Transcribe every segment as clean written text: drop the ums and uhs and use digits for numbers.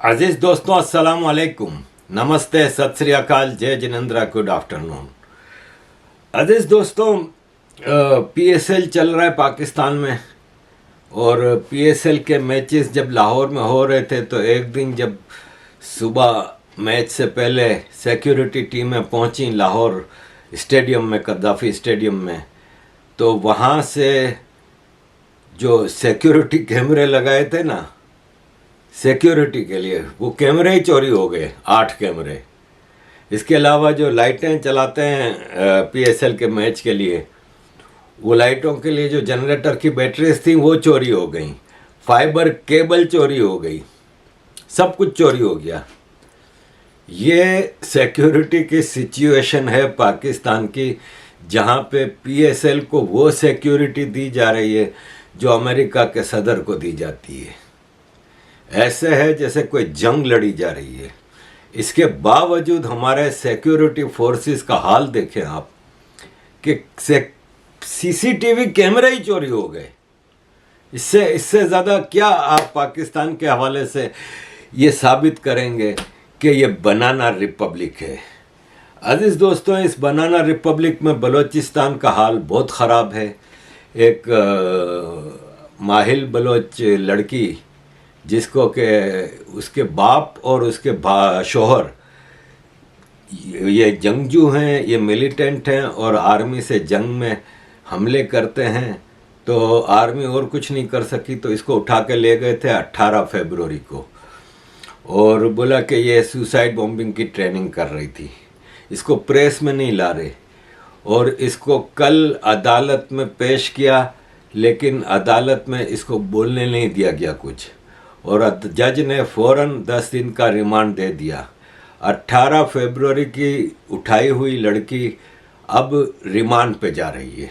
अजीज दोस्तों, अस्सलाम वालेकुम, नमस्ते, सत श्री अकाल, जय जिनेंद्रा, गुड आफ्टरनून। अजीज दोस्तों, पीएसएल चल रहा है पाकिस्तान में। और पीएसएल के मैचेस जब लाहौर में हो रहे थे तो एक दिन जब सुबह मैच से पहले सिक्योरिटी टीमें पहुंची लाहौर स्टेडियम में, कद्दाफी स्टेडियम में, तो वहाँ से जो सिक्योरिटी कैमरे लगाए थे ना सिक्योरिटी के लिए, वो कैमरे ही चोरी हो गए, 8 कैमरे। इसके अलावा जो लाइटें चलाते हैं पीएसएल के मैच के लिए, वो लाइटों के लिए जो जनरेटर की बैटरीज थी वो चोरी हो गई, फाइबर केबल चोरी हो गई, सब कुछ चोरी हो गया। ये सिक्योरिटी की सिचुएशन है पाकिस्तान की, जहाँ पे पीएसएल को वो सिक्योरिटी दी जा रही है जो अमेरिका के सदर को दी जाती है। ऐसे है जैसे कोई जंग लड़ी जा रही है। इसके बावजूद हमारे सिक्योरिटी फोर्सेस का हाल देखें आप, कि सीसीटीवी कैमरे ही चोरी हो गए। इससे ज़्यादा क्या आप पाकिस्तान के हवाले से ये साबित करेंगे कि ये बनाना रिपब्लिक है। अजीज़ दोस्तों, इस बनाना रिपब्लिक में बलूचिस्तान का हाल बहुत ख़राब है। एक माहिल बलोच लड़की, जिसको के उसके बाप और उसके शोहर ये जंगजू हैं, ये मिलिटेंट हैं और आर्मी से जंग में हमले करते हैं, तो आर्मी और कुछ नहीं कर सकी, तो इसको उठा के ले गए थे 18 फरवरी को, और बोला कि ये सुसाइड बॉम्बिंग की ट्रेनिंग कर रही थी। इसको प्रेस में नहीं ला रहे, और इसको कल अदालत में पेश किया, लेकिन अदालत में इसको बोलने नहीं दिया गया कुछ, और जज ने फ़ौरन 10 दिन का रिमांड दे दिया। 18 फरवरी की उठाई हुई लड़की अब रिमांड पे जा रही है,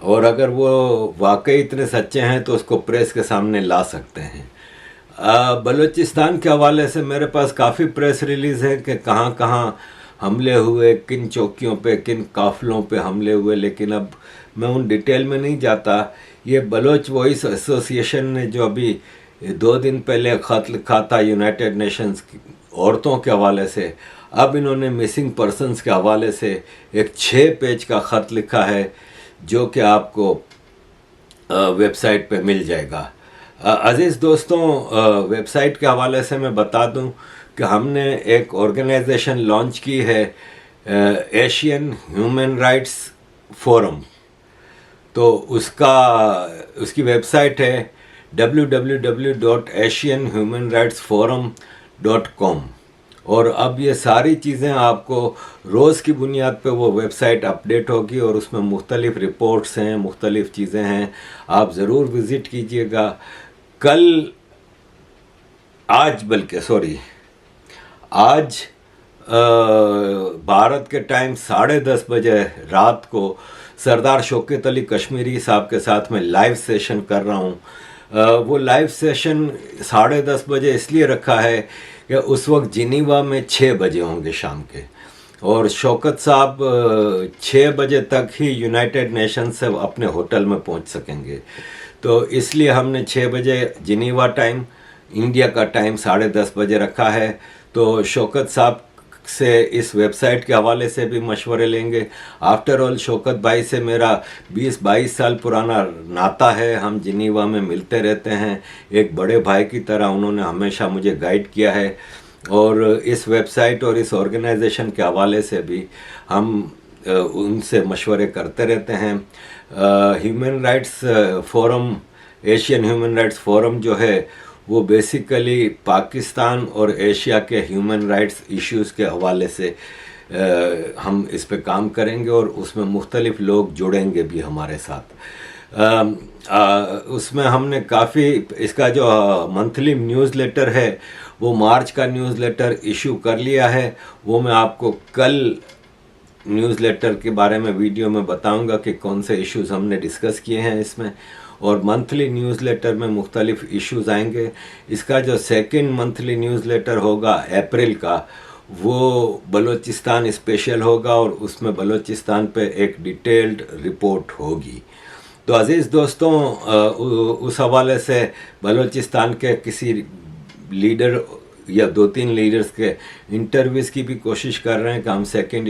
और अगर वो वाकई इतने सच्चे हैं तो उसको प्रेस के सामने ला सकते हैं। बलूचिस्तान के हवाले से मेरे पास काफ़ी प्रेस रिलीज़ है कि कहाँ कहाँ हमले हुए, किन चौकियों पे, किन काफ़िलों पे हमले हुए, लेकिन अब मैं उन डिटेल में नहीं जाता। ये बलोच वॉइस एसोसिएशन ने जो अभी 2 दिन पहले ख़त लिखा था यूनाइटेड नेशंस की औरतों के हवाले से, अब इन्होंने मिसिंग पर्सनस के हवाले से एक 6 पेज का ख़त लिखा है, जो कि आपको वेबसाइट पे मिल जाएगा। अज़ीज़ दोस्तों, वेबसाइट के हवाले से मैं बता दूं कि हमने एक ऑर्गेनाइजेशन लॉन्च की है, एशियन ह्यूमन राइट्स फोरम। तो उसकी वेबसाइट है www.asianhumanrightsforum.com, और अब ये सारी चीज़ें आपको रोज़ की बुनियाद पे वो वेबसाइट अपडेट होगी, और उसमें मुख्तलिफ़ रिपोर्ट्स हैं, मुख्तलिफ़ चीज़ें हैं, आप ज़रूर विज़िट कीजिएगा। आज भारत के टाइम 10:30 बजे रात को सरदार शौकत अली कश्मीरी साहब के साथ मैं लाइव सेशन कर रहा हूँ। वो लाइव सेशन 10:30 बजे इसलिए रखा है कि उस वक्त जिनीवा में 6 बजे होंगे शाम के, और शौकत साहब 6 बजे तक ही यूनाइटेड नेशन से अपने होटल में पहुंच सकेंगे। तो इसलिए हमने 6 बजे जिनीवा टाइम, इंडिया का टाइम 10:30 बजे रखा है। तो शौकत साहब से इस वेबसाइट के हवाले से भी मशवरे लेंगे। आफ्टर ऑल शौकत भाई से मेरा 20-22 साल पुराना नाता है, हम जिनीवा में मिलते रहते हैं। एक बड़े भाई की तरह उन्होंने हमेशा मुझे गाइड किया है, और इस वेबसाइट और इस ऑर्गेनाइजेशन के हवाले से भी हम उनसे मशवरे करते रहते हैं। Human rights forum, Asian human rights forum जो है, वो बेसिकली पाकिस्तान और एशिया के ह्यूमन राइट्स इश्यूज़ के हवाले से हम इस पे काम करेंगे, और उसमें मुख्तलिफ लोग जुड़ेंगे भी हमारे साथ। उसमें हमने काफ़ी, इसका जो मंथली न्यूज़लेटर है वो मार्च का न्यूज़लेटर इशू कर लिया है। वो मैं आपको कल न्यूज़लेटर के बारे में वीडियो में बताऊंगा कि कौन से इश्यूज़ हमने डिस्कस किए हैं इसमें, और मंथली न्यूज़लेटर में मुख्तलिफ इश्यूज़ आएंगे। इसका जो सेकंड मंथली न्यूज़लेटर होगा अप्रैल का, वो बलूचिस्तान स्पेशल होगा, और उसमें बलूचिस्तान पे एक डिटेल्ड रिपोर्ट होगी। तो अज़ीज़ दोस्तों, उस हवाले से बलूचिस्तान के किसी लीडर या 2-3 लीडर्स के इंटरव्यूज़ की भी कोशिश कर रहे हैं कि हम सेकेंड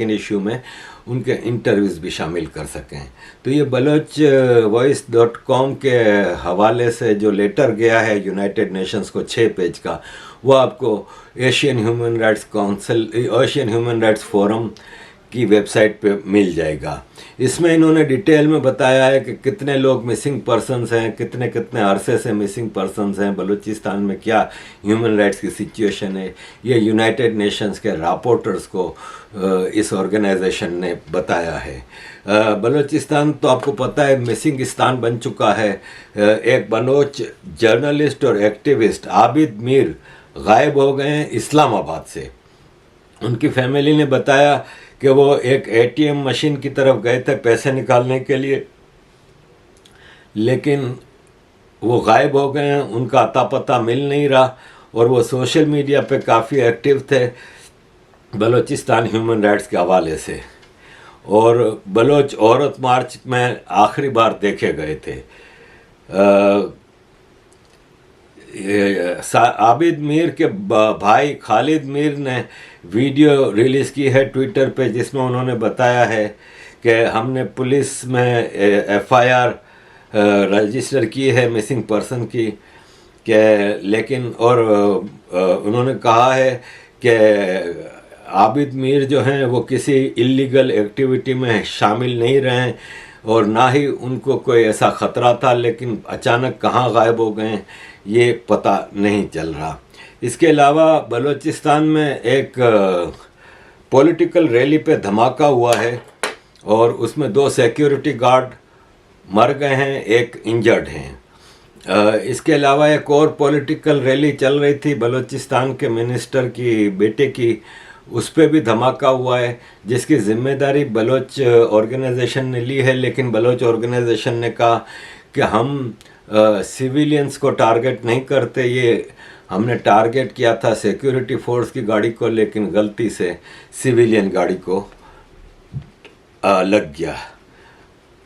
इशू में उनके इंटरव्यूज़ भी शामिल कर सकें। तो ये balochvoice.com के हवाले से जो लेटर गया है यूनाइटेड नेशंस को 6 पेज का, वो आपको एशियन ह्यूमन राइट्स फोरम की वेबसाइट पे मिल जाएगा। इसमें इन्होंने डिटेल में बताया है कि कितने लोग मिसिंग पर्सन्स हैं, कितने कितने अरसे से मिसिंग पर्सन्स हैं, बलूचिस्तान में क्या ह्यूमन राइट्स की सिचुएशन है। ये यूनाइटेड नेशंस के रापोर्टर्स को इस ऑर्गेनाइजेशन ने बताया है। बलूचिस्तान तो आपको पता है मिसिंग स्थान बन चुका है। एक बलोच जर्नलिस्ट और एक्टिविस्ट आबिद मीर गायब हो गए हैं इस्लामाबाद से। उनकी फैमिली ने बताया कि वो एक एटीएम मशीन की तरफ गए थे पैसे निकालने के लिए, लेकिन वो गायब हो गए हैं, उनका अता पता मिल नहीं रहा। और वो सोशल मीडिया पे काफ़ी एक्टिव थे बलूचिस्तान ह्यूमन राइट्स के हवाले से, और बलोच औरत मार्च में आखिरी बार देखे गए थे। आबिद मीर के भाई खालिद मीर ने वीडियो रिलीज़ की है ट्विटर पे, जिसमें उन्होंने बताया है कि हमने पुलिस में एफआईआर रजिस्टर की है मिसिंग पर्सन की, कि लेकिन और उन्होंने कहा है कि आबिद मीर जो हैं वो किसी इलीगल एक्टिविटी में शामिल नहीं रहे और ना ही उनको कोई ऐसा ख़तरा था, लेकिन अचानक कहाँ गायब हो गए ये पता नहीं चल रहा। इसके अलावा बलूचिस्तान में एक पॉलिटिकल रैली पे धमाका हुआ है और उसमें 2 सिक्योरिटी गार्ड मर गए हैं, एक इंजर्ड हैं। इसके अलावा एक और पॉलिटिकल रैली चल रही थी बलूचिस्तान के मिनिस्टर की बेटे की, उस पर भी धमाका हुआ है, जिसकी जिम्मेदारी बलोच ऑर्गेनाइजेशन ने ली है। लेकिन बलोच ऑर्गेनाइजेशन ने कहा कि हम सिविलियंस को टारगेट नहीं करते, ये हमने टारगेट किया था सिक्योरिटी फोर्स की गाड़ी को, लेकिन गलती से सिविलियन गाड़ी को लग गया।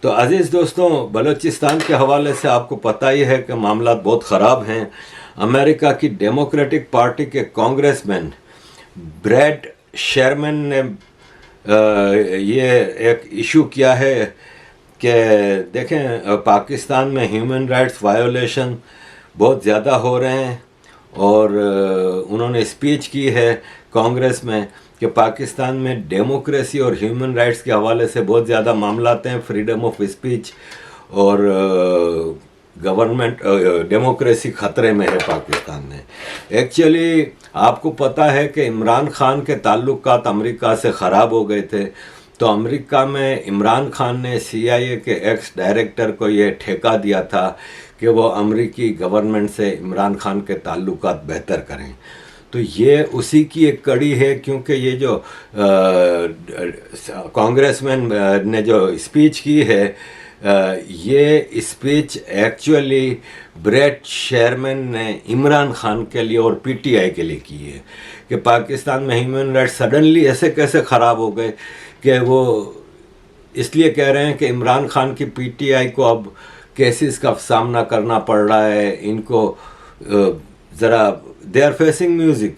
तो अजीज़ दोस्तों, बलूचिस्तान के हवाले से आपको पता ही है कि मामला बहुत ख़राब हैं। अमेरिका की डेमोक्रेटिक पार्टी के कांग्रेसमैन ब्रैड शेरमैन ने ये एक इशू किया है कि देखें पाकिस्तान में ह्यूमन राइट्स वायोलेशन बहुत ज़्यादा हो रहे हैं, और उन्होंने स्पीच की है कांग्रेस में कि पाकिस्तान में डेमोक्रेसी और ह्यूमन राइट्स के हवाले से बहुत ज़्यादा मामला आते हैं, फ्रीडम ऑफ स्पीच और गवर्नमेंट डेमोक्रेसी ख़तरे में है पाकिस्तान में। एक्चुअली आपको पता है कि इमरान खान के ताल्लुकात अमेरिका से ख़राब हो गए थे, तो अमेरिका में इमरान खान ने CIA के एक्स डायरेक्टर को ये ठेका दिया था कि वो अमेरिकी गवर्नमेंट से इमरान खान के ताल्लुकात बेहतर करें। तो ये उसी की एक कड़ी है, क्योंकि ये जो कांग्रेसमैन ने जो स्पीच की है, ये स्पीच एक्चुअली ब्रैड शेरमैन ने इमरान खान के लिए और PTI के लिए की है कि पाकिस्तान में ह्यूमन राइट्स सडनली ऐसे कैसे ख़राब हो गए कि वो इसलिए कह रहे हैं कि इमरान खान की PTI को अब केसेस का सामना करना पड़ रहा है, इनको ज़रा दे आर फेसिंग म्यूज़िक।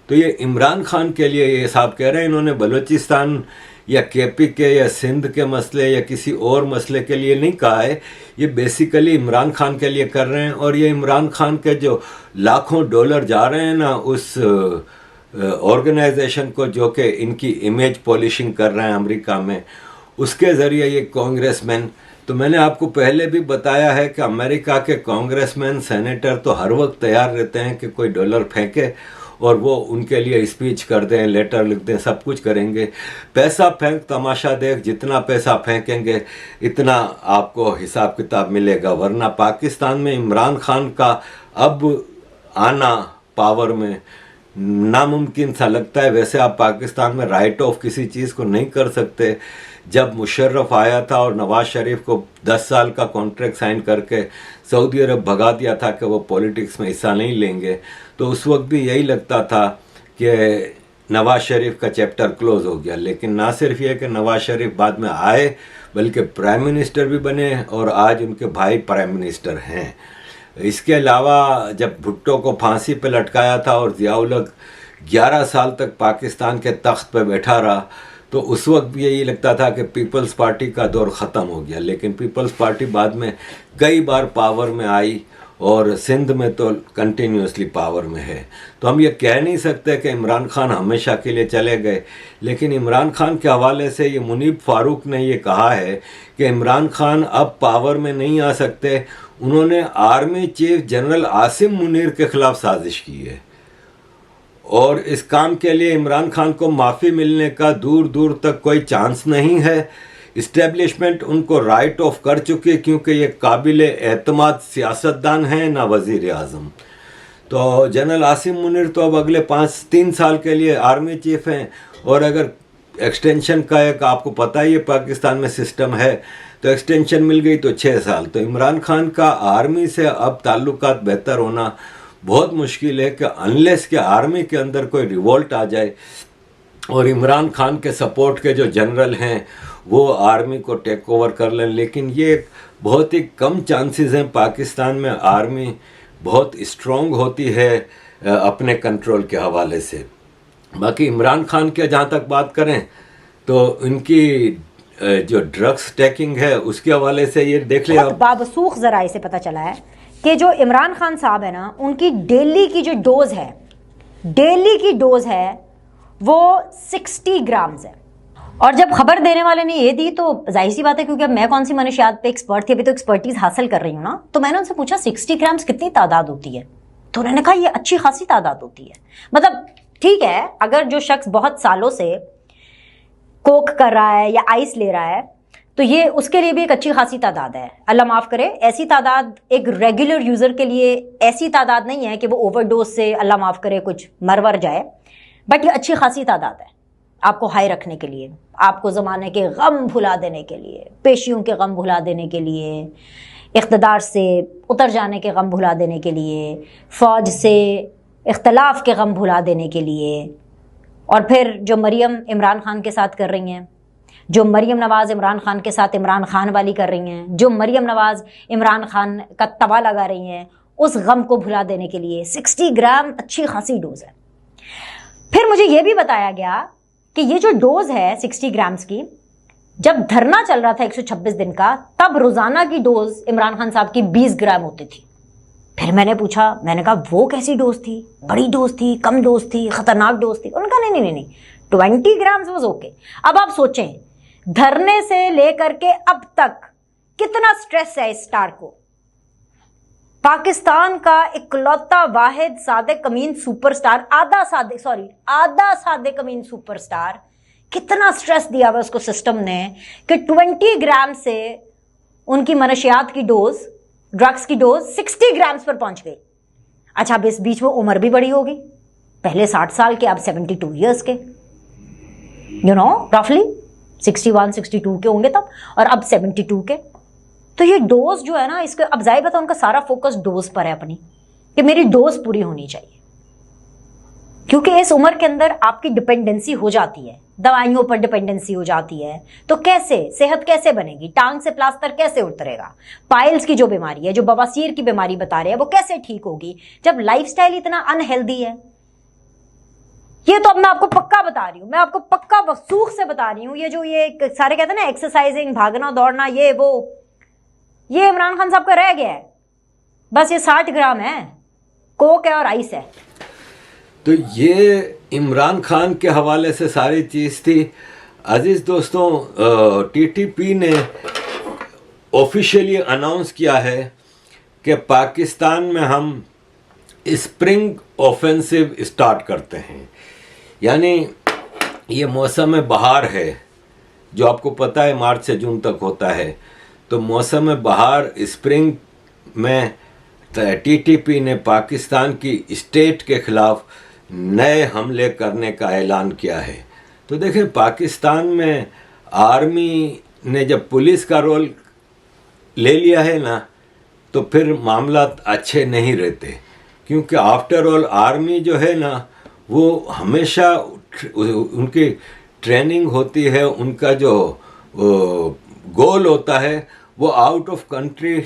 तो ये इमरान खान के लिए ये साहब कह रहे हैं, इन्होंने बलूचिस्तान या KP के या सिंध के मसले या किसी और मसले के लिए नहीं कहा है, ये बेसिकली इमरान खान के लिए कर रहे हैं। और ये इमरान खान के जो लाखों डॉलर जा रहे हैं ना उस ऑर्गेनाइजेशन को, जो कि इनकी इमेज पॉलिशिंग कर रहे हैं अमेरिका में, उसके ज़रिए ये कांग्रेसमैन, तो मैंने आपको पहले भी बताया है कि अमेरिका के कांग्रेसमैन सेनेटर तो हर वक्त तैयार रहते हैं कि कोई डॉलर फेंके और वो उनके लिए स्पीच कर दें, लेटर लिख दें, सब कुछ करेंगे। पैसा फेंक तमाशा देख, जितना पैसा फेंकेंगे इतना आपको हिसाब किताब मिलेगा। वरना पाकिस्तान में इमरान खान का अब आना पावर में नामुमकिन सा लगता है। वैसे आप पाकिस्तान में राइट ऑफ किसी चीज़ को नहीं कर सकते। जब मुशर्रफ आया था और नवाज शरीफ को 10 साल का कॉन्ट्रैक्ट साइन करके सऊदी अरब भगा दिया था कि वो पॉलिटिक्स में हिस्सा नहीं लेंगे, तो उस वक्त भी यही लगता था कि नवाज शरीफ का चैप्टर क्लोज हो गया। लेकिन ना सिर्फ ये कि नवाज शरीफ बाद में आए, बल्कि प्राइम मिनिस्टर भी बने और आज उनके भाई प्राइम मिनिस्टर हैं। इसके अलावा जब भुट्टो को फांसी पे लटकाया था और ज़ियाउल हक 11 साल तक पाकिस्तान के तख्त पे बैठा रहा, तो उस वक्त भी यही लगता था कि पीपल्स पार्टी का दौर ख़त्म हो गया। लेकिन पीपल्स पार्टी बाद में कई बार पावर में आई और सिंध में तो कंटिन्यूसली पावर में है। तो हम ये कह नहीं सकते कि इमरान खान हमेशा के लिए चले गए। लेकिन इमरान खान के हवाले से ये मुनीब फ़ारूक ने ये कहा है कि इमरान खान अब पावर में नहीं आ सकते। उन्होंने army chief general Asim Munir के ख़िलाफ़ साजिश की है और इस काम के लिए इमरान खान को माफ़ी मिलने का दूर दूर तक कोई चांस नहीं है। इस्टेब्लिशमेंट उनको राइट ऑफ कर चुकी है क्योंकि ये काबिल एतमाद सियासतदान हैं ना वज़ीर आज़म। तो जनरल आसिम मुनीर तो अब अगले 3 साल के लिए आर्मी चीफ हैं और अगर एक्सटेंशन का एक आपको पता ही है पाकिस्तान में सिस्टम है, तो एक्सटेंशन मिल गई तो 6 साल। तो इमरान खान का आर्मी से अब ताल्लुकात बेहतर होना बहुत मुश्किल है कि अनलेस के आर्मी के अंदर कोई रिवोल्ट आ जाए और इमरान खान के सपोर्ट के जो जनरल हैं वो आर्मी को टेक ओवर कर लें। लेकिन ये बहुत ही कम चांसेस हैं। पाकिस्तान में आर्मी बहुत स्ट्रॉन्ग होती है अपने कंट्रोल के हवाले से। बाकी इमरान खान के जहाँ तक बात करें तो इनकी जो ड्रग्स टैकिंग है उसके हवाले से ये देख लिया, बावसूख ज़राए से पता चला है कि जो इमरान खान साहब है ना, उनकी डेली की जो डोज है, डेली की डोज है वो 60 ग्राम्स है। और जब खबर देने वाले ने ये दी तो जाहिर सी बात है, क्योंकि अब मैं कौन सी मनशियात पे एक्सपर्ट थी, अभी तो एक्सपर्टीज हासिल कर रही हूँ ना, तो मैंने उनसे पूछा 60 ग्राम्स कितनी तादाद होती है, तो उन्होंने कहा ये अच्छी खासी तादाद होती है। मतलब ठीक है, अगर जो शख्स बहुत सालों से कोक कर रहा है या आइस ले रहा है तो ये उसके लिए भी एक अच्छी खासी तादाद है। अल्लाह माफ़ करे, ऐसी तादाद एक रेगुलर यूज़र के लिए ऐसी तादाद नहीं है कि वो ओवरडोज से अल्लाह माफ़ करे कुछ मर जाए, बट ये अच्छी खासी तादाद है आपको हाई रखने के लिए, आपको ज़माने के गम भुला देने के लिए, पेशियों के गम भुला देने के लिए, इक़्तिदार से उतर जाने के गम भुला देने के लिए, फ़ौज से इख्तलाफ के गम भुला देने के लिए। और फिर जो मरियम इमरान खान के साथ कर रही हैं, जो मरियम नवाज़ इमरान खान के साथ इमरान खान वाली कर रही हैं, जो मरियम नवाज़ इमरान खान का तवा लगा रही हैं, उस गम को भुला देने के लिए 60 ग्राम अच्छी खासी डोज है। फिर मुझे ये भी बताया गया कि ये जो डोज है 60 ग्राम्स की, जब धरना चल रहा था 126 दिन का, तब रोजाना की डोज इमरान खान साहब की 20 ग्राम होती थी। फिर मैंने पूछा, मैंने कहा वो कैसी डोज थी, बड़ी डोज थी, कम डोज थी, खतरनाक डोज थी? उनका नहीं 20 ग्राम्स वाज ओके। अब आप सोचें, धरने से लेकर के अब तक कितना स्ट्रेस है इस स्टार को। पाकिस्तान का इकलौता वाहिद सादे कमीन सुपरस्टार, आधा सादे कमीन सुपरस्टार, कितना स्ट्रेस दिया हुआ उसको सिस्टम ने कि 20 ग्राम से उनकी मनशियात की डोज, ड्रग्स की डोज 60 ग्राम्स पर पहुंच गई। अच्छा, अब इस बीच में उम्र भी बड़ी होगी, पहले 60 साल के, अब 72 ईयर्स के, रफली 61-62 के होंगे तब, और अब 72 के। तो ये डोज जो है ना, इसके अब जाहिर बात है उनका सारा फोकस डोज पर है अपनी, कि मेरी डोज पूरी होनी चाहिए, क्योंकि इस उम्र के अंदर आपकी डिपेंडेंसी हो जाती है, दवाइयों पर डिपेंडेंसी हो जाती है। तो कैसे सेहत कैसे बनेगी, टांग से प्लास्टर कैसे उतरेगा, पाइल्स की जो बीमारी है, जो बवासीर की बीमारी बता रहे हैं, वो कैसे ठीक होगी जब लाइफस्टाइल इतना अनहेल्दी है। ये तो अब मैं आपको पक्का बता रही हूँ, मैं आपको पक्का वसूख से बता रही हूँ। ये जो ये सारे कहते हैं ना एक्सरसाइजिंग, भागना दौड़ना, ये वो, ये इमरान खान साहब का रह गया है। बस ये 60 ग्राम है, कोक है और आइस है। तो ये इमरान खान के हवाले से सारी चीज़ थी। अजीज़ दोस्तों, टीटीपी ने ऑफिशियली अनाउंस किया है कि पाकिस्तान में हम स्प्रिंग ऑफेंसिव स्टार्ट करते हैं। यानी ये मौसम बहार है जो आपको पता है मार्च से जून तक होता है। तो मौसम बहार, स्प्रिंग में टीटीपी ने पाकिस्तान की स्टेट के ख़िलाफ़ नए हमले करने का ऐलान किया है। तो देखें, पाकिस्तान में आर्मी ने जब पुलिस का रोल ले लिया है ना, तो फिर मामला अच्छे नहीं रहते, क्योंकि आफ्टर ऑल आर्मी जो है ना, वो हमेशा उनकी ट्रेनिंग होती है, उनका जो गोल होता है वो आउट ऑफ कंट्री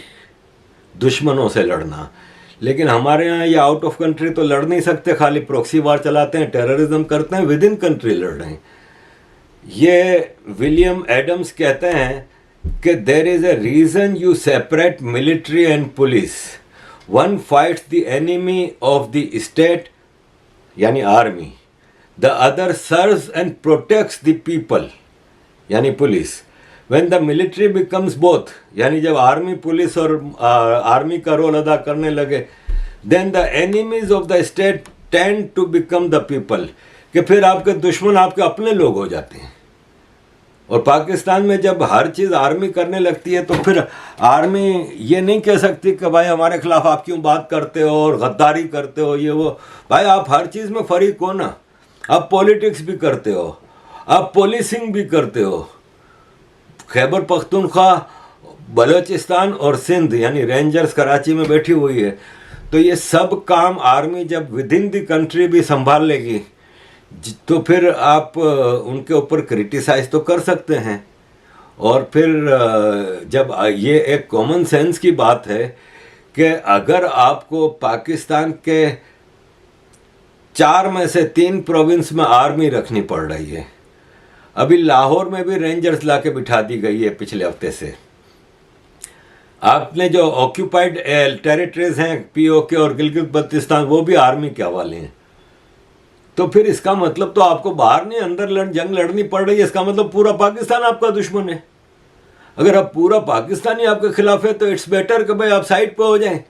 दुश्मनों से लड़ना। लेकिन हमारे यहाँ ये आउट ऑफ कंट्री तो लड़ नहीं सकते, खाली प्रॉक्सी वार चलाते हैं, टेररिज्म करते हैं, विद इन कंट्री लड़ रहे हैं। ये विलियम एडम्स कहते हैं कि there is a reason you separate military and police, one fights the enemy of the state यानी army, the other serves and protects the people यानी police. When the military becomes both, यानी जब army police और army का role अदा करने लगे, then the enemies of the state tend to become the people, कि फिर आपके दुश्मन आपके अपने लोग हो जाते हैं। और पाकिस्तान में जब हर चीज़ आर्मी करने लगती है तो फिर आर्मी ये नहीं कह सकती कि भाई हमारे खिलाफ आप क्यों बात करते हो और गद्दारी करते हो ये वो। भाई आप हर चीज़ में फरीक हो ना, आप पॉलिटिक्स भी करते हो, आप पुलिसिंग भी करते हो। खैबर पख्तूनख्वा, बलूचिस्तान और सिंध यानी रेंजर्स कराची में बैठी हुई है, तो ये सब काम आर्मी जब विद इन द कंट्री भी संभाल लेगी तो फिर आप उनके ऊपर क्रिटिसाइज तो कर सकते हैं। और फिर जब ये एक कॉमन सेंस की बात है कि अगर आपको पाकिस्तान के 4 में से 3 प्रोविंस में आर्मी रखनी पड़ रही है, अभी लाहौर में भी रेंजर्स लाके बिठा दी गई है पिछले हफ्ते से। आपने जो ऑक्यूपाइड टेरिटरीज हैं पीओके और गिलगित बल्तिस्तान, वो भी आर्मी के हवाले हैं। तो फिर इसका मतलब तो आपको बाहर नहीं अंदर जंग लड़नी पड़ रही है, इसका मतलब पूरा पाकिस्तान आपका दुश्मन है। अगर अब पूरा पाकिस्तान ही आपके खिलाफ है तो इट्स बेटर कि भाई आप साइड पे हो जाएं।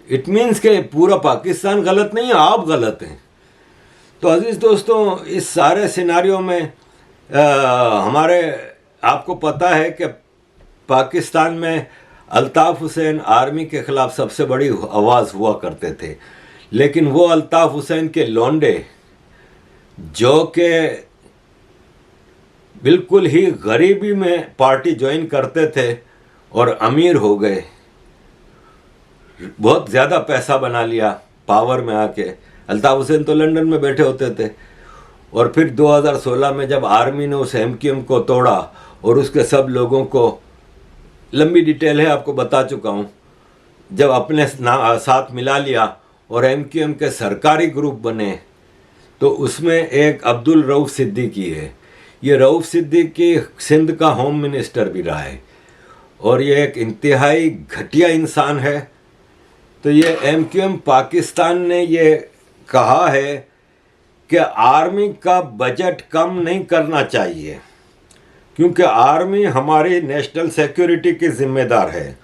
इट मीन्स के पूरा पाकिस्तान गलत नहीं है, आप गलत हैं। तो अजीज़ दोस्तों, इस सारे सिनारियों में हमारे आपको पता है कि पाकिस्तान में अल्ताफ़ हुसैन आर्मी के ख़िलाफ़ सबसे बड़ी आवाज़ हुआ करते थे, लेकिन वो अल्ताफ़ हुसैन के लौंडे जो कि बिल्कुल ही गरीबी में पार्टी ज्वाइन करते थे और अमीर हो गए, बहुत ज़्यादा पैसा बना लिया पावर में आके। अल्ताफ़ हुसैन तो लंदन में बैठे होते थे। और फिर 2016 में जब आर्मी ने उस एमक्यूएम को तोड़ा और उसके सब लोगों को, लंबी डिटेल है आपको बता चुका हूँ, जब अपने साथ मिला लिया और एमक्यूएम के सरकारी ग्रुप बने, तो उसमें एक अब्दुल रऊफ़ सिद्दीकी है। ये रऊफ़ सिद्दीकी सिंध का होम मिनिस्टर भी रहा है और ये एक इंतहाई घटिया इंसान है। तो ये एमक्यूएम पाकिस्तान ने ये कहा है कि आर्मी का बजट कम नहीं करना चाहिए क्योंकि आर्मी हमारी नेशनल सिक्योरिटी की जिम्मेदार है।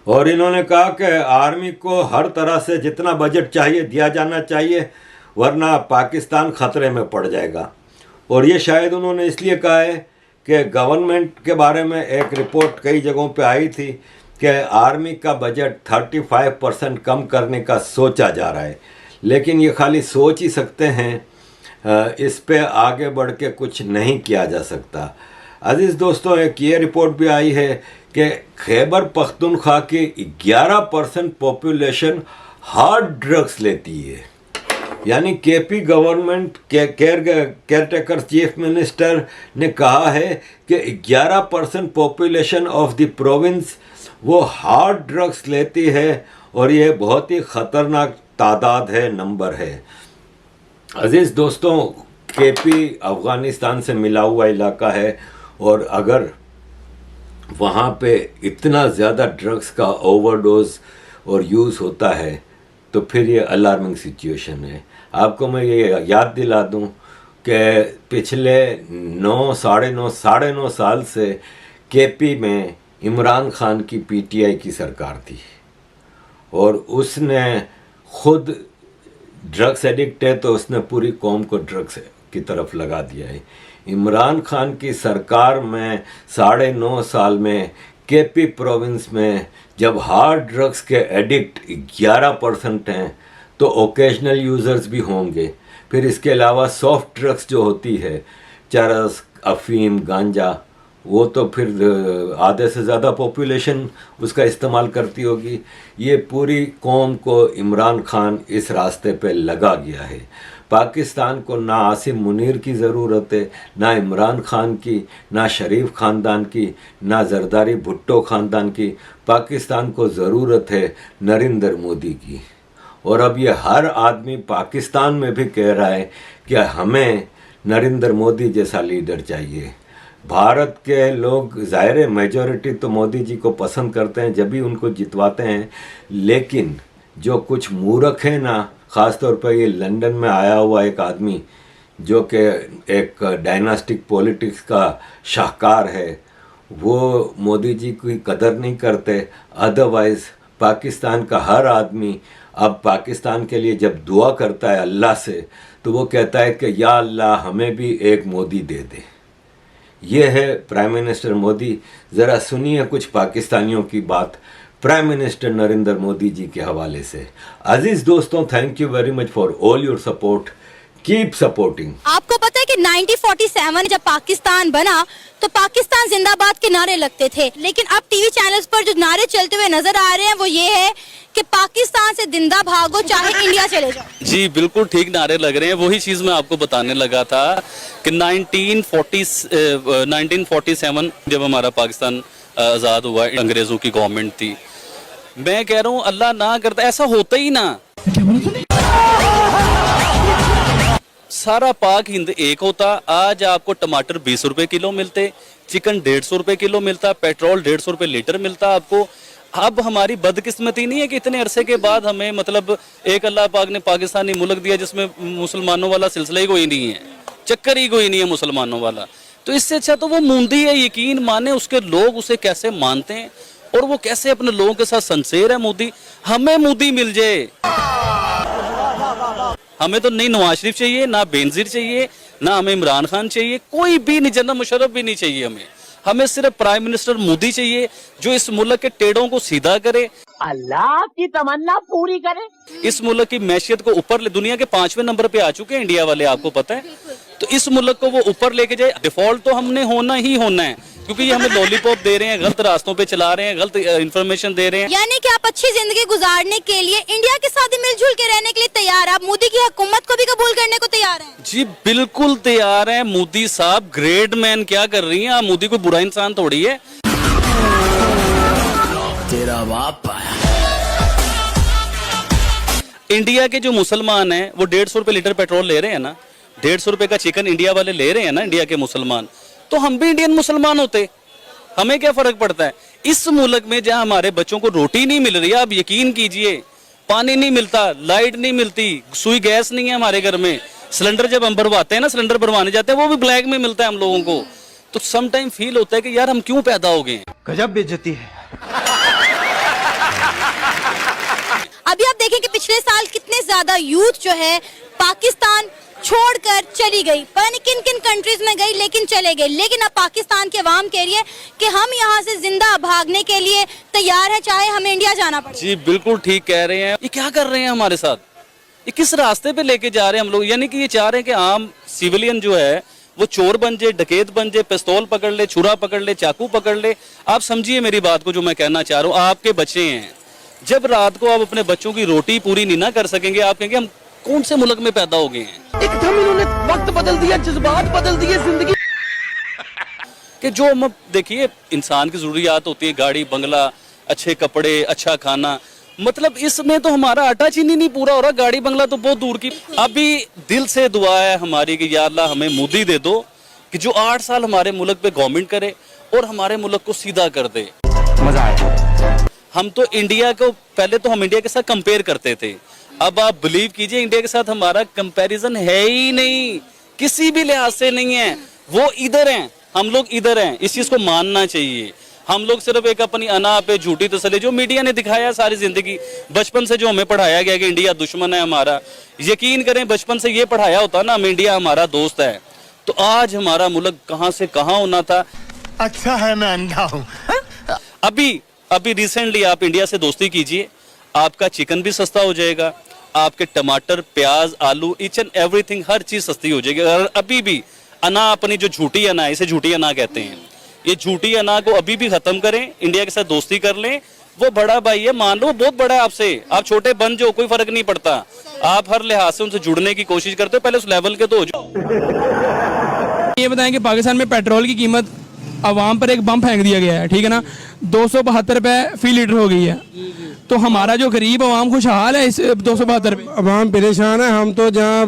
और इन्होंने कहा कि आर्मी को हर तरह से जितना बजट चाहिए दिया जाना चाहिए, वरना पाकिस्तान खतरे में पड़ जाएगा। और ये शायद उन्होंने इसलिए कहा है कि गवर्नमेंट के बारे में एक रिपोर्ट कई जगहों पे आई थी कि आर्मी का बजट 35% कम करने का सोचा जा रहा है, लेकिन ये खाली सोच ही सकते हैं, इस पे आगे बढ़ के कुछ नहीं किया जा सकता। अजीज़ दोस्तों, एक ये रिपोर्ट भी आई है कि खैबर पख्तूनख्वा की 11% पॉपुलेशन हार्ड ड्रग्स लेती है। यानी केपी गवर्नमेंट के केयरटेकर चीफ मिनिस्टर ने कहा है कि 11% पॉपुलेशन ऑफ द प्रोविंस वो हार्ड ड्रग्स लेती है और ये बहुत ही ख़तरनाक तादाद है, नंबर है। अजीज़ दोस्तों, केपी अफ़गानिस्तान से मिला हुआ इलाका है और अगर वहाँ पे इतना ज़्यादा ड्रग्स का ओवरडोज और यूज़ होता है तो फिर ये अलार्मिंग सिचुएशन है। आपको मैं ये याद दिला दूँ कि पिछले साढ़े नौ साल से केपी में इमरान खान की पीटीआई की सरकार थी और उसने खुद ड्रग्स एडिक्ट है तो उसने पूरी कौम को ड्रग्स की तरफ लगा दिया है। इमरान खान की सरकार में 9.5 साल में केपी प्रोविंस में जब हार्ड ड्रग्स के एडिक्ट 11% हैं तो ओकेजनल यूज़र्स भी होंगे। फिर इसके अलावा सॉफ्ट ड्रग्स जो होती है, चरस, अफीम, गांजा, वो तो फिर आधे से ज़्यादा पॉपुलेशन उसका इस्तेमाल करती होगी। ये पूरी कौम को इमरान खान इस रास्ते पे लगा गया है। पाकिस्तान को ना आसिम मुनीर की ज़रूरत है, ना इमरान खान की, ना शरीफ ख़ानदान की, ना जरदारी भुट्टो ख़ानदान की। पाकिस्तान को ज़रूरत है नरेंद्र मोदी की। और अब ये हर आदमी पाकिस्तान में भी कह रहा है कि हमें नरेंद्र मोदी जैसा लीडर चाहिए। भारत के लोग ज़ाहिर है मेजॉरिटी तो मोदी जी को पसंद करते हैं, जब भी उनको जितवाते हैं, लेकिन जो कुछ मूर्ख है ना, ख़ास तौर पर ये लंदन में आया हुआ एक आदमी जो कि एक डायनास्टिक पॉलिटिक्स का शाहकार है, वो मोदी जी की कदर नहीं करते। अदरवाइज़ पाकिस्तान का हर आदमी अब पाकिस्तान के लिए जब दुआ करता है अल्लाह से, तो वो कहता है कि या अल्लाह हमें भी एक मोदी दे दे। ये है प्राइम मिनिस्टर मोदी। ज़रा सुनिए कुछ पाकिस्तानियों की बात प्राइम मिनिस्टर नरेंद्र मोदी जी के हवाले से। अजीज दोस्तों, thank you very much for all your support. Keep supporting. आपको पता है कि 1947 जब पाकिस्तान बना तो पाकिस्तान जिंदाबाद के नारे लगते थे, लेकिन अब टीवी चैनल्स पर जो नारे चलते हुए नजर आ रहे हैं वो ये है कि पाकिस्तान से जिंदा भागो चाहे इंडिया चले जाओ। जी बिल्कुल ठीक नारे लग रहे हैं। वही चीज मैं आपको बताने लगा था कि 1947 जब हमारा पाकिस्तान आजाद हुआ, अंग्रेजों की गवर्नमेंट थी। मैं कह रहा हूँ अल्लाह ना करता ऐसा होता ही ना, सारा पाक हिंद एक होता। आज आपको टमाटर 20 रुपए किलो मिलते, चिकन 150 रुपए किलो मिलता, पेट्रोल 150 रुपए लीटर मिलता आपको। अब हमारी बदकिस्मती नहीं है कि इतने अरसे के बाद हमें मतलब एक अल्लाह पाक ने पाकिस्तानी मुल्क दिया जिसमें मुसलमानों वाला सिलसिला ही कोई नहीं है, चक्कर ही कोई नहीं है मुसलमानों वाला। तो इससे अच्छा तो वो मूंदी है। यकीन माने उसके लोग उसे कैसे मानते हैं और वो कैसे अपने लोगों के साथ संसेर है मोदी। हमें मोदी मिल जाए, हमें तो नहीं नवाज शरीफ चाहिए, ना बेनजीर चाहिए, ना हमें इमरान खान चाहिए, कोई भी नहीं, जनरल मुशर्रफ भी नहीं चाहिए। हमें सिर्फ प्राइम मिनिस्टर मोदी चाहिए जो इस मुल्क के टेढ़ों को सीधा करे, अल्लाह की तमन्ना पूरी करे, इस मुल्क की मैशियत को ऊपर ले। दुनिया के 5वें नंबर पे आ चुके हैं इंडिया वाले, आपको पता है। तो इस मुल्क को वो ऊपर लेके जाए। डिफॉल्ट तो हमने होना ही होना है, क्योंकि ये हमें लॉलीपॉप दे रहे हैं, गलत रास्तों पे चला रहे हैं, गलत इन्फॉर्मेशन दे रहे हैं। यानी कि आप अच्छी जिंदगी गुजारने के लिए इंडिया के साथ ही मिलजुल के रहने के लिए तैयार, आप मोदी की हुकूमत को भी कबूल करने को तैयार हैं? जी बिल्कुल तैयार है। मोदी साहब ग्रेट मैन क्या कर रही हैं आप? मोदी कोई बुरा इंसान थोड़ी है। तेरा बाप इंडिया के जो मुसलमान हैं वो 150 रुपए लीटर पेट्रोल ले रहे हैं ना, 150 रुपए का चिकन इंडिया वाले ले रहे हैं ना, इंडिया के मुसलमान। तो हम भी इंडियन मुसलमान होते, हमें क्या फर्क पड़ता है? इस मुल्क में जहां हमारे बच्चों को रोटी नहीं मिल रही है, आप यकीन कीजिए, पानी नहीं मिलता, लाइट नहीं मिलती, सुई गैस नहीं है हमारे घर में, सिलेंडर जब हम भरवाते हैं ना, सिलेंडर भरवाने जाते हैं वो भी ब्लैक में मिलता है हम लोगों को। तो सम टाइम फील होता है कि यार हम क्यों पैदा हो गए। गजब बेइज्जती है। अभी आप देखें कि पिछले साल कितने ज्यादा यूथ जो है पाकिस्तान छोड़कर चली गई, पता नहीं किन किन कंट्रीज में गई, लेकिन चले गए। लेकिन अब पाकिस्तान के अवाम कह रही है कि हम यहाँ से जिंदा भागने के लिए तैयार है, चाहे हमें इंडिया जाना पड़े। जी बिल्कुल ठीक कह रहे हैं। ये क्या कर रहे हैं हमारे साथ? ये किस रास्ते पे लेके जा रहे हैं हम लोग? यानी कि ये चाह रहे हैं कि आम सिविलियन जो है वो चोर बन जाए, डकैत बन जाए, पिस्तौल पकड़ ले, छुरा पकड़ ले, चाकू पकड़ ले। आप समझिए मेरी बात को जो मैं कहना चाह रहा हूँ। आपके बच्चे हैं, जब रात को आप अपने बच्चों की रोटी पूरी नहीं ना कर सकेंगे, आप कहेंगे हम कौन से मुल्क में पैदा हो गए हैं। एकदम इन्होंने वक्त बदल दिया, जज्बात बदल दिए, जिंदगी कि जो हम देखिए इंसान की जरूरियात होती है, गाड़ी बंगला, अच्छे कपड़े, अच्छा खाना, मतलब इसमें तो हमारा आटा चीनी नहीं पूरा हो रहा, गाड़ी बंगला तो बहुत दूर की। अभी दिल से दुआ है हमारी कि या अल्लाह हमें मोदी दे दो कि जो 8 साल हमारे मुल्क पे गवर्नमेंट करे और हमारे मुल्क को सीधा कर दे। मजा आया। हम तो इंडिया को पहले तो हम इंडिया के साथ कंपेयर करते थे, अब आप बिलीव कीजिए इंडिया के साथ हमारा कंपैरिजन है ही नहीं, किसी भी लिहाज से नहीं है। वो इधर हैं, हम लोग इधर हैं, इस चीज को मानना चाहिए। हम लोग सिर्फ एक अपनी अना पे झूठी तसल्ली जो मीडिया ने दिखाया सारी जिंदगी, बचपन से जो हमें पढ़ाया गया कि इंडिया दुश्मन है हमारा, यकीन करें बचपन से ये पढ़ाया होता ना हम इंडिया हमारा दोस्त है, तो आज हमारा मुल्क कहां से कहां होना था। अच्छा है मैं अंधा हूँ। अभी रिसेंटली आप इंडिया से दोस्ती कीजिए, आपका चिकन भी सस्ता हो जाएगा, आपके टमाटर, प्याज, आलू, ईच एंड एवरीथिंग हर चीज सस्ती हो जाएगी। अगर अभी भी अना अपनी जो झूठी अना है, इसे झूठी अना कहते हैं, ये झूठी अना को अभी भी खत्म करें, इंडिया के साथ दोस्ती कर लें। वो बड़ा भाई है, मान लो वो बहुत बड़ा है आपसे, आप छोटे बन जाओ, कोई फर्क नहीं पड़ता। आप हर लिहाज से उनसे जुड़ने की कोशिश करते हो, पहले उस लेवल के तो हो जाओ। ये बताएं कि पाकिस्तान में पेट्रोल की कीमत आवाम पर एक बम फेंक दिया गया है, ठीक है ना, 272 रुपए फी लीटर हो गई है। तो हमारा जो गरीब आवाम खुशहाल है इस 272 रुपए। अवाम परेशान है। हम तो जहाँ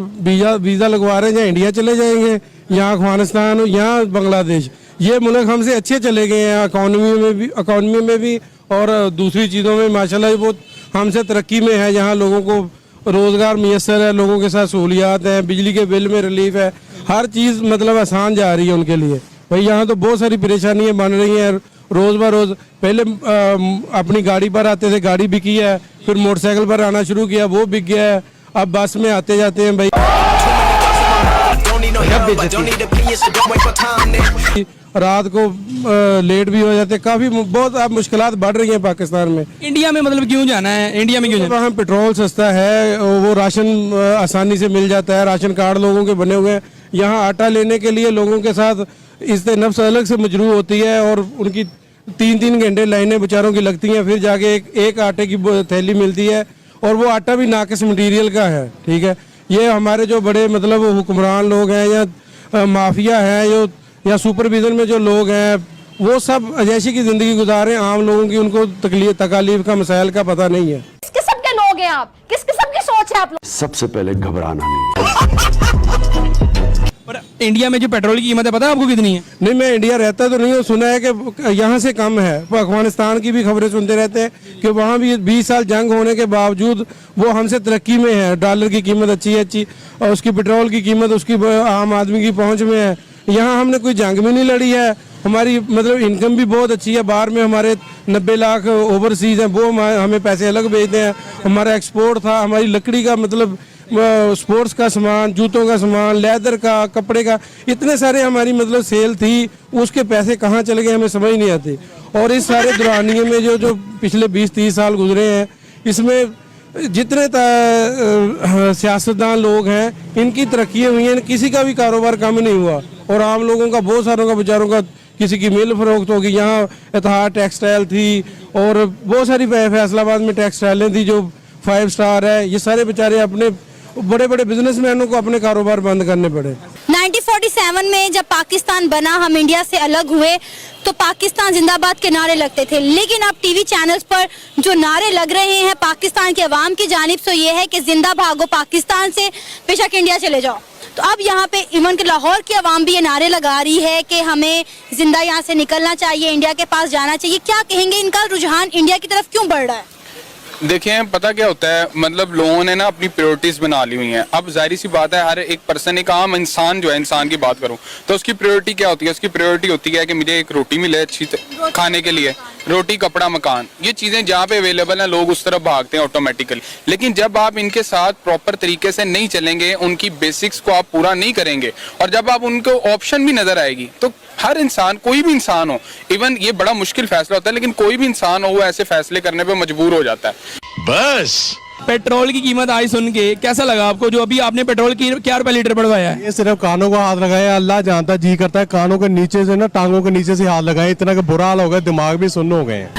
वीज़ा लगवा रहे हैं, जहाँ इंडिया चले जाएंगे, यहाँ अफगानिस्तान, यहाँ बांग्लादेश, ये मुल्क हमसे अच्छे चले गए हैं इकॉनमी में भी और दूसरी चीज़ों में माशाल्लाह बहुत हमसे तरक्की में है। यहाँ लोगों को रोज़गार मैसर है, लोगों के साथ सहूलियात हैं, बिजली के बिल में रिलीफ है, हर चीज़ मतलब आसान जा रही है उनके लिए। भाई यहाँ तो बहुत सारी परेशानियाँ बन रही हैं रोज़ ब रोज़। पहले अपनी गाड़ी पर आते थे, गाड़ी बिकी है, फिर मोटरसाइकिल पर आना शुरू किया, वो बिक गया है, अब बस में आते जाते हैं। भाई रात को लेट भी हो जाते, काफ़ी बहुत अब मुश्किलात बढ़ रही हैं पाकिस्तान में। इंडिया में मतलब क्यों जाना है, इंडिया में क्यों जाना है? वहाँ पेट्रोल सस्ता है, वो राशन आसानी से मिल जाता है, राशन कार्ड लोगों के बने हुए हैं। यहाँ आटा लेने के लिए लोगों के साथ इससे नफ्स अलग से मजरूह होती है और उनकी 3-3 घंटे लाइनें बेचारों की लगती हैं, फिर जाके एक आटे की थैली मिलती है और वो आटा भी नाकिस मटीरियल का है, ठीक है। ये हमारे जो बड़े मतलब हुक्मरान लोग हैं या माफिया हैं या सुपरविजन में जो लोग हैं, वो सब अजैशी की ज़िंदगी गुजारें, आम लोगों की उनको तकालीफ का मसाइल का पता नहीं है। किस किस्म के लोग हैं आप, किस किस्म की सोच है आप लोग? सबसे पहले घबराना नहीं। पर इंडिया में जो पेट्रोल की कीमत है पता है आपको कितनी है? नहीं, मैं इंडिया रहता तो नहीं हूँ, सुना है कि यहाँ से कम है। अफगानिस्तान की भी खबरें सुनते रहते हैं कि वहाँ भी 20 साल जंग होने के बावजूद वो हमसे तरक्की में है, डॉलर की कीमत अच्छी और उसकी पेट्रोल की कीमत उसकी आम आदमी की पहुँच में है। यहाँ हमने कोई जंग भी नहीं लड़ी है, हमारी मतलब इनकम भी बहुत अच्छी है। बाहर में हमारे 90 लाख ओवरसीज हैं, वो हमें पैसे अलग भेजते हैं। हमारा एक्सपोर्ट था, हमारी लकड़ी का मतलब स्पोर्ट्स का सामान, जूतों का सामान, लेदर का, कपड़े का, इतने सारे हमारी मतलब सेल थी, उसके पैसे कहाँ चले गए हमें समझ नहीं आती। और इस सारे दौरानिए में जो पिछले 20-30 साल गुजरे हैं, इसमें जितने सियासतदान लोग हैं, इनकी तरक्की हुई हैं, किसी का भी कारोबार कम नहीं हुआ और आम लोगों का बहुत सारों का बेचारों का, किसी की मिल फरोख्त होगी, यहाँ इतिहाद टेक्सटाइल थी और बहुत सारी फैसलाबाद में टेक्सटाइलें थी जो 5 स्टार है। ये सारे बेचारे अपने बड़े बड़े बिजनेसमैनों को अपने कारोबार बंद करने पड़े। 1947 में जब पाकिस्तान बना, हम इंडिया से अलग हुए, तो पाकिस्तान जिंदाबाद के नारे लगते थे। लेकिन अब टीवी चैनल्स पर जो नारे लग रहे हैं पाकिस्तान के अवाम की जानिब से, ये है कि जिंदा भागो पाकिस्तान से, बेशक इंडिया चले जाओ। तो अब यहाँ पे इवन के लाहौर की अवाम भी ये नारे लगा रही है कि हमें जिंदा यहाँ से निकलना चाहिए, इंडिया के पास जाना चाहिए। क्या कहेंगे, इनका रुझान इंडिया की तरफ क्यों बढ़ रहा है? देखिए, पता क्या होता है, मतलब लोगों ने ना अपनी प्रायोरिटीज बना ली हुई हैं। अब जाहिर सी बात है, हर एक पर्सन, एक आम इंसान जो है, इंसान की बात करूं तो उसकी प्रायोरिटी क्या होती है? उसकी प्रायोरिटी होती है कि मुझे एक रोटी मिले अच्छी खाने के लिए, रोटी, कपड़ा, मकान, ये चीजें जहाँ पे अवेलेबल हैं लोग उस तरफ भागते हैं ऑटोमेटिकली। लेकिन जब आप इनके साथ प्रॉपर तरीके से नहीं चलेंगे, उनकी बेसिक्स को आप पूरा नहीं करेंगे और जब आप उनको ऑप्शन भी नजर आएगी, तो हर इंसान, कोई भी इंसान हो, इवन ये बड़ा मुश्किल फैसला होता है, लेकिन कोई भी इंसान हो वो ऐसे फैसले करने पे मजबूर हो जाता है। बस पेट्रोल की कीमत आज सुन के कैसा लगा आपको, जो अभी आपने पेट्रोल की क्या रुपए लीटर बढ़वाया है? ये सिर्फ कानों को हाथ लगाया, अल्लाह जानता, जी करता है कानों के नीचे से ना, टांगों के नीचे से हाथ लगाए, इतना का बुरा हाल हो गया, दिमाग भी सुन्न हो गए हैं।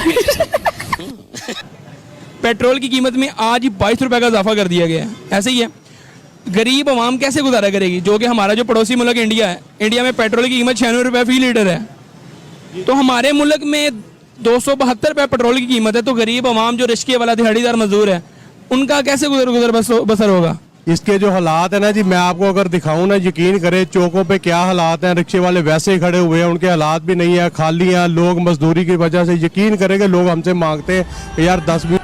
पेट्रोल की कीमत में आज 22 रुपए का इजाफा कर दिया गया है। ऐसे ही है, गरीब आवाम कैसे गुजारा करेगी? जो कि हमारा जो पड़ोसी मुल्क इंडिया है, इंडिया में पेट्रोल की कीमत 96 रुपए फी लीटर है, तो हमारे मुल्क में 272 रुपए पेट्रोल की कीमत है। तो गरीब आवाम जो रिक्शे वाला दिहाड़ीदार मजदूर है, उनका कैसे गुजर बसर होगा? इसके जो हालात है ना जी, मैं आपको अगर दिखाऊं ना, यकीन करें चौकों पे क्या हालात हैं। रिक्शे वाले वैसे ही खड़े हुए हैं, उनके हालात भी नहीं है, खाली हैं, लोग मजदूरी की वजह से, यकीन करें कि लोग हमसे मांगते हैं यार 10-20